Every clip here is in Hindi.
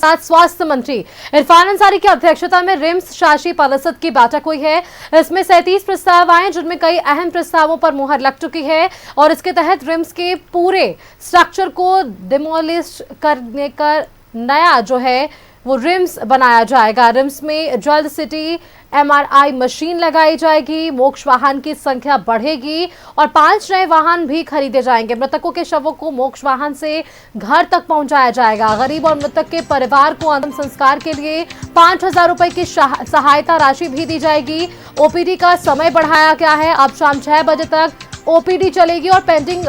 साथ स्वास्थ्य मंत्री इरफान अंसारी की अध्यक्षता में रिम्स शासी परिषद की बैठक हुई है। इसमें 37 प्रस्ताव आए, जिनमें कई अहम प्रस्तावों पर मुहर लग चुकी है और इसके तहत रिम्स के पूरे स्ट्रक्चर को डिमोलिश करने का नया जो है वो रिम्स बनाया जाएगा। रिम्स में जल्द सिटी MRI मशीन लगाई जाएगी, मोक्ष वाहन की संख्या बढ़ेगी और 5 नए वाहन भी खरीदे जाएंगे। मृतकों के शवों को मोक्ष वाहन से घर तक पहुंचाया जाएगा। गरीब और मृतक के परिवार को अंतिम संस्कार के लिए 5,000 रुपए की सहायता राशि भी दी जाएगी। OPD का समय बढ़ाया गया है, अब शाम 6 बजे तक OPD चलेगी और पेंडिंग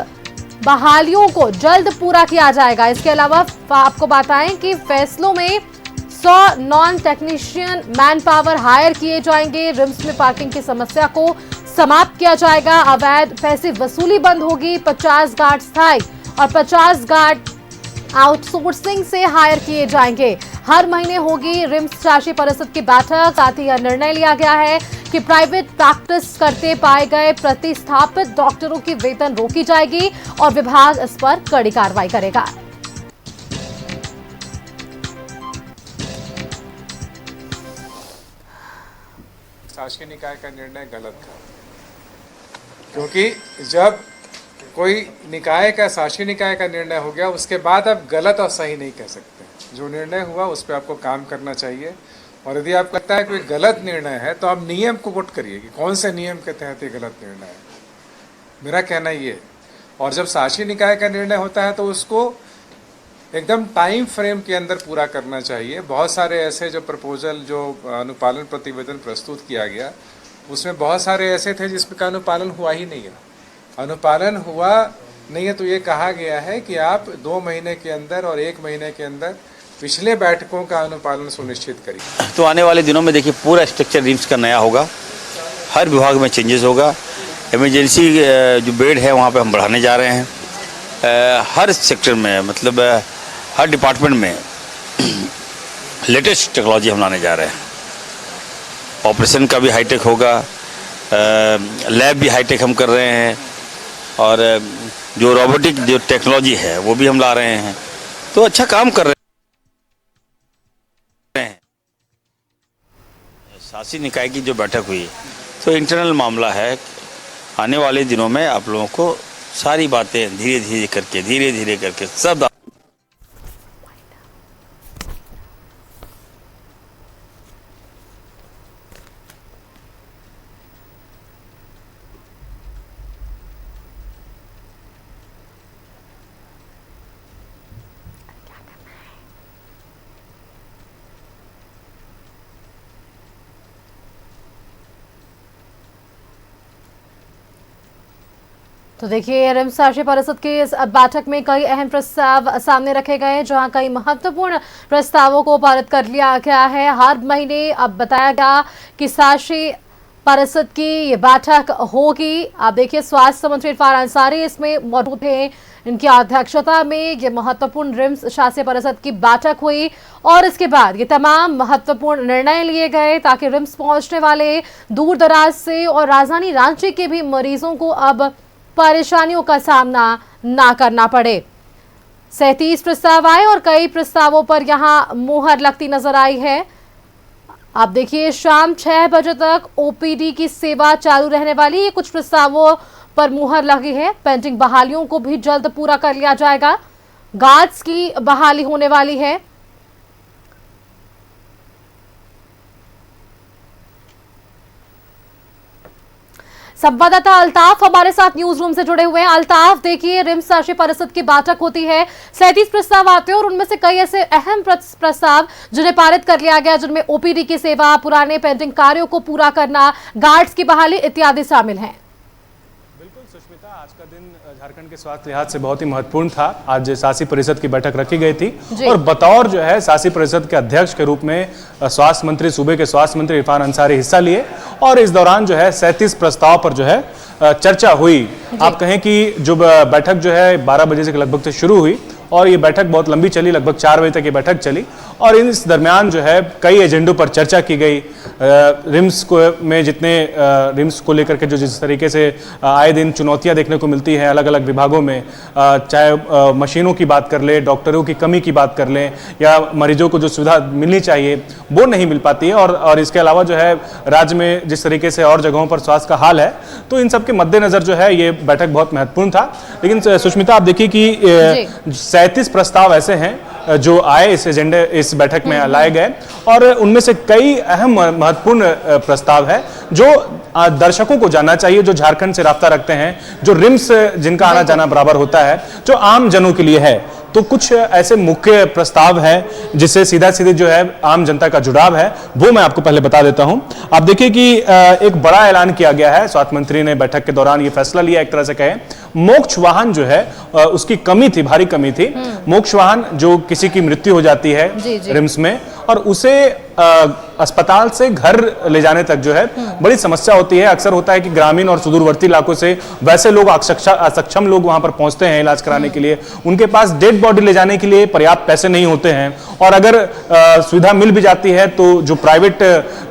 बहालियों को जल्द पूरा किया जाएगा। इसके अलावा आपको बताएं कि फैसलों में 100 non technician manpower hire किए जाएंगे। रिम्स में पार्किंग की समस्या को समाप्त किया जाएगा। अवैध पैसे वसूली बंद होगी। 50 गार्ड स्थायी और 50 गार्ड आउटसोर्सिंग से हायर किए जाएंगे। हर महीने होगी रिम्स शासी परिषद की बैठक। साथ ही यह निर्णय लिया गया है कि प्राइवेट प्रैक्टिस करते पाए गए प्रतिस्थापित डॉक्टरों की वेतन रोकी जाएगी और विभाग इस पर कड़ी कार्रवाई करेगा। शासकीय निकाय का निर्णय गलत था, क्योंकि जब कोई निकाय का शासकीय निकाय का निर्णय हो गया उसके बाद आप गलत और सही नहीं कह सकते। जो निर्णय हुआ उस पर आपको काम करना चाहिए और यदि आपको लगता है कोई गलत निर्णय है तो आप नियम को कोट करिए कि कौन से नियम के तहत ये गलत निर्णय है। मेरा कहना ये, और जब शासकीय निकाय का निर्णय होता है तो उसको एकदम टाइम फ्रेम के अंदर पूरा करना चाहिए। बहुत सारे ऐसे जो प्रपोजल जो अनुपालन प्रतिवेदन प्रस्तुत किया गया उसमें बहुत सारे ऐसे थे जिसका अनुपालन हुआ ही नहीं है। अनुपालन हुआ नहीं है तो ये कहा गया है कि आप 2 महीने के अंदर और 1 महीने के अंदर पिछले बैठकों का अनुपालन सुनिश्चित करिए। तो आने वाले दिनों में देखिए पूरा स्ट्रक्चर रिम्स का नया होगा, हर विभाग में चेंजेस होगा। इमरजेंसी जो बेड है वहाँ पे हम बढ़ाने जा रहे हैं। हर सेक्टर में मतलब हर डिपार्टमेंट में लेटेस्ट टेक्नोलॉजी हम लाने जा रहे हैं। ऑपरेशन का भी हाईटेक होगा, लैब भी हाईटेक हम कर रहे हैं और जो रोबोटिक जो टेक्नोलॉजी है वो भी हम ला रहे हैं। तो अच्छा काम कर रहे हैं। शासी निकाय की जो बैठक हुई तो इंटरनल मामला है। आने वाले दिनों में आप लोगों को सारी बातें धीरे धीरे करके सब तो देखिए रिम्स शासी परिषद की इस बैठक में कई अहम प्रस्ताव सामने रखे गए हैं, जहां कई महत्वपूर्ण प्रस्तावों को पारित कर लिया गया है। हर महीने अब बताया गया कि शासी परिषद की ये बैठक होगी। आप देखिए स्वास्थ्य मंत्री इरफान अंसारी इसमें मौजूद थे। इनकी अध्यक्षता में ये महत्वपूर्ण रिम्स शासी परिषद की बैठक हुई और इसके बाद ये तमाम महत्वपूर्ण निर्णय लिए गए ताकि रिम्स पहुंचने वाले दूर दराज से और राजधानी रांची के भी मरीजों को अब परेशानियों का सामना ना करना पड़े। 37 प्रस्ताव आए और कई प्रस्तावों पर यहां मुहर लगती नजर आई है। आप देखिए शाम 6 बजे तक OPD की सेवा चालू रहने वाली। ये कुछ प्रस्तावों पर मुहर लगी है। पेंडिंग बहालियों को भी जल्द पूरा कर लिया जाएगा। गार्ड्स की बहाली होने वाली है। संवाददाता अल्ताफ हमारे साथ न्यूज रूम से जुड़े हुए हैं। अल्ताफ, देखिए रिम्स शासी परिषद की बैठक होती है, 37 प्रस्ताव आते हैं और उनमें से कई ऐसे अहम प्रस्ताव जिन्हें पारित कर लिया गया, जिनमें OPD की सेवा, पुराने पेंडिंग कार्यों को पूरा करना, गार्ड्स की बहाली इत्यादि शामिल हैं। बिल्कुल सुष्मिता, आज का दिन झारखंड के स्वास्थ्य लिहाज से बहुत ही महत्वपूर्ण था। आज शासी परिषद की बैठक रखी गई थी और बतौर जो है शासी परिषद के अध्यक्ष के रूप में स्वास्थ्य मंत्री, सूबे के स्वास्थ्य मंत्री इरफान अंसारी हिस्सा लिए और इस दौरान जो है 37 प्रस्ताव पर जो है चर्चा हुई। आप कहें कि जो बैठक जो है 12 बजे से लगभग से शुरू हुई और ये बैठक बहुत लंबी चली, लगभग 4 बजे तक ये बैठक चली और इस दरमियान जो है कई एजेंडों पर चर्चा की गई। रिम्स को में जितने रिम्स को लेकर के जो जिस तरीके से आए दिन चुनौतियां देखने को मिलती हैं अलग अलग विभागों में, चाहे मशीनों की बात कर ले, डॉक्टरों की कमी की बात कर लें, या मरीजों को जो सुविधा मिलनी चाहिए वो नहीं मिल पाती है, और इसके अलावा जो है राज्य में जिस तरीके से और जगहों पर स्वास्थ्य का हाल है, तो इन सब के मद्देनजर जो है ये बैठक बहुत महत्वपूर्ण था। लेकिन सुष्मिता, आप देखिए कि 37 प्रस्ताव ऐसे हैं जो आए इस बैठक में लाए गए, और उनमें से कई अहम महत्वपूर्ण प्रस्ताव है जो दर्शकों को जानना चाहिए, जो झारखंड से राब्ता रखते हैं, जो रिम्स जिनका आना जाना बराबर होता है, जो आम जनों के लिए है। तो कुछ ऐसे मुख्य प्रस्ताव हैं जिससे सीधा सीधे जो है आम जनता का जुड़ाव है, वो मैं आपको पहले बता देता हूं। आप देखिए कि एक बड़ा ऐलान किया गया है, स्वास्थ्य मंत्री ने बैठक के दौरान ये फैसला लिया, एक तरह से कहें मोक्ष वाहन जो है उसकी कमी थी, भारी कमी थी। मोक्ष वाहन जो किसी की मृत्यु हो जाती है रिम्स में, और उसे अस्पताल से घर ले जाने तक जो है बड़ी समस्या होती है। अक्सर होता है कि ग्रामीण और सुदूरवर्ती इलाकों से वैसे लोग असक्षम लोग वहां पर पहुंचते हैं इलाज कराने के लिए, उनके पास डेड बॉडी ले जाने के लिए पर्याप्त पैसे नहीं होते हैं, और अगर सुविधा मिल भी जाती है तो जो प्राइवेट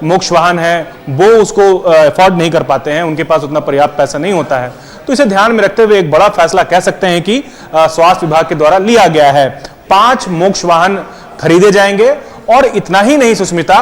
मोक्ष वाहन है वो उसको अफोर्ड नहीं कर पाते हैं, उनके पास उतना पर्याप्त पैसा नहीं होता है। तो इसे ध्यान में रखते हुए एक बड़ा फैसला कह सकते हैं कि स्वास्थ्य विभाग के द्वारा लिया गया है। 5 मोक्ष वाहन खरीदे जाएंगे, और इतना ही नहीं सुष्मिता,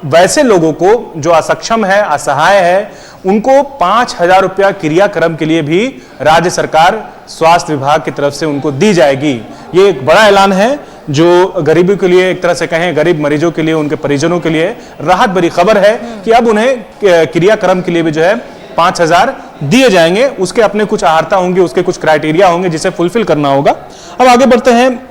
वैसे लोगों को जो असक्षम है, असहाय है, उनको 5,000 रुपया क्रियाक्रम के लिए भी राज्य सरकार स्वास्थ्य विभाग की तरफ से उनको दी जाएगी। ये एक बड़ा ऐलान है जो गरीबी के लिए, एक तरह से कहें गरीब मरीजों के लिए, उनके परिजनों के लिए राहत भरी खबर है कि अब उन्हें क्रियाक्रम के लिए भी जो है 5,000 दिए जाएंगे। उसके अपने कुछ आहारता होंगी, उसके कुछ क्राइटेरिया होंगे जिसे फुलफिल करना होगा। अब आगे बढ़ते हैं।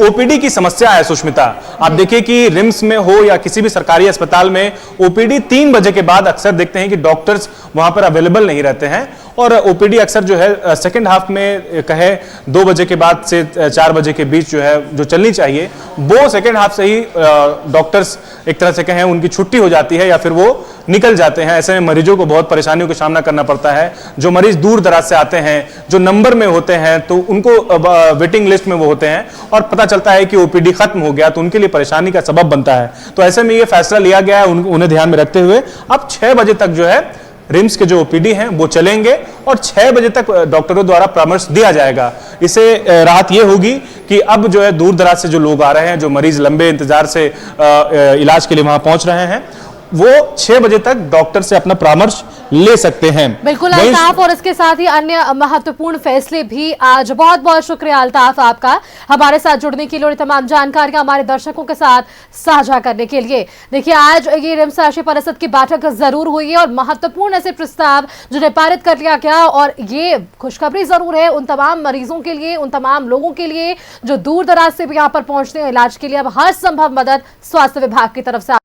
ओपीडी की समस्या है सुष्मिता। आप देखिए कि रिम्स में हो या किसी भी सरकारी अस्पताल में ओपीडी 3 बजे के बाद अक्सर देखते हैं कि डॉक्टर्स वहां पर अवेलेबल नहीं रहते हैं, और ओपीडी अक्सर जो है सेकंड हाफ में कहे 2 बजे के बाद से 4 बजे के बीच जो है जो चलनी चाहिए, वो सेकंड हाफ से ही डॉक्टर्स एक तरह से कहें उनकी छुट्टी हो जाती है या फिर वो निकल जाते हैं। ऐसे में मरीजों को बहुत परेशानियों का सामना करना पड़ता है। जो मरीज दूर दराज से आते हैं, जो नंबर में होते हैं, तो उनको वेटिंग लिस्ट में वो होते हैं, और पता चलता है कि ओपीडी खत्म हो गया, तो उनके लिए परेशानी का सबब बनता है। तो ऐसे में ये फैसला लिया गया है उन्हें ध्यान में रखते हुए, अब 6 बजे तक जो है रिम्स के जो ओपीडी हैं वो चलेंगे, और 6 बजे तक डॉक्टरों द्वारा परामर्श दिया जाएगा। इससे राहत ये होगी कि अब जो है दूर दराज से जो लोग आ रहे हैं, जो मरीज लंबे इंतजार से इलाज के लिए वहां पहुंच रहे हैं, वो 6 बजे तक डॉक्टर से अपना परामर्श ले सकते हैं। बिल्कुल अल्ताफ, और इसके साथ ही अन्य महत्वपूर्ण फैसले भी आज। बहुत बहुत शुक्रिया अल्ताफ आपका हमारे साथ जुड़ने के लिए और तमाम जानकारियां हमारे दर्शकों के साथ साझा करने के लिए। देखिए, आज ये रिम्स राशि परिषद की बैठक जरूर हुई है, और महत्वपूर्ण ऐसे प्रस्ताव जिन्हें पारित कर लिया गया, और ये खुशखबरी जरूर है उन तमाम मरीजों के लिए, उन तमाम लोगों के लिए जो दूर दराज से भी यहाँ पर पहुंचते हैं इलाज के लिए। अब हर संभव मदद स्वास्थ्य विभाग की तरफ से।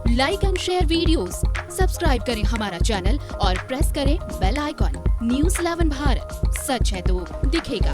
Like and share videos, subscribe करें हमारा चैनल और प्रेस करें बेल आइकॉन। न्यूज़ 11 भारत, सच है तो दिखेगा।